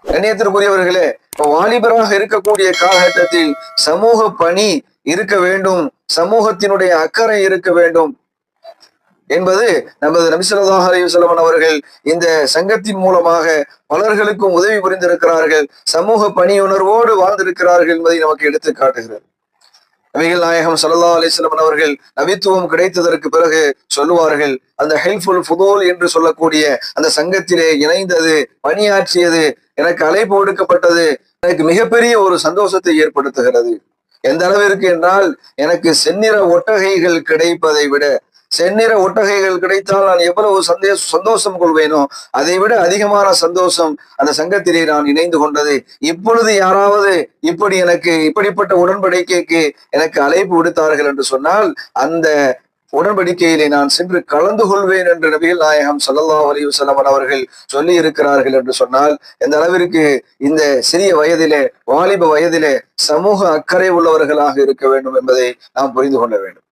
கண்ணியத்திற்குரியவர்களே, வாலிபராக இருக்கக்கூடிய காலகட்டத்தில் சமூக பணி இருக்க வேண்டும், சமூகத்தினுடைய அக்கறை இருக்க வேண்டும் என்பது நமது நபி ஸல்லல்லாஹு அலைஹி வஸல்லம் அவர்கள் இந்த சங்கத்தின் மூலமாக பலர்களுக்கும் உதவி புரிந்திருக்கிறார்கள், சமூக பணியுணர்வோடு வாழ்ந்திருக்கிறார்கள் என்பதை நமக்கு எடுத்து காட்டுகிறது. நபிகள் நாயகம் ஸல்லல்லாஹு அலைஹி வஸல்லம் அவர்கள் நபித்துவம் கிடைத்ததற்கு பிறகு சொல்லுவார்கள், அந்த ஹெல்ப்ஃபுல் ஃபுதூல் என்று சொல்லக்கூடிய அந்த சங்கத்திலே இணைந்தது, பணியாற்றியது, எனக்கு அழைப்பு விடுக்கப்பட்டது, எனக்கு மிகப்பெரிய ஒரு சந்தோஷத்தை ஏற்படுத்துகிறது. எந்த அளவிற்கு என்றால், எனக்கு செந்நிற ஒட்டகைகள் கிடைப்பதை விட, செந்நிற ஒட்டகைகள் கிடைத்தால் நான் எவ்வளவு சந்தோஷம் கொள்வேனோ அதை விட அதிகமான சந்தோஷம் அந்த சங்கத்திலே நான் இணைந்து கொண்டது. இப்பொழுது யாராவது இப்படிப்பட்ட உடன்படிக்கைக்கு எனக்கு அழைப்பு விடுத்தார்கள் என்று சொன்னால் அந்த உடன்படிக்கையிலே நான் சென்று கலந்து கொள்வேன் என்று நபிகள் நாயகம் ஸல்லல்லாஹு அலைஹி வஸல்லம் அவர்கள் சொல்லி இருக்கிறார்கள் என்று சொன்னால், எந்த அளவிற்கு இந்த சிறிய வயதிலே, வாலிப வயதிலே சமூக அக்கறை உள்ளவர்களாக இருக்க வேண்டும் என்பதை நாம் புரிந்து கொள்ள வேண்டும்.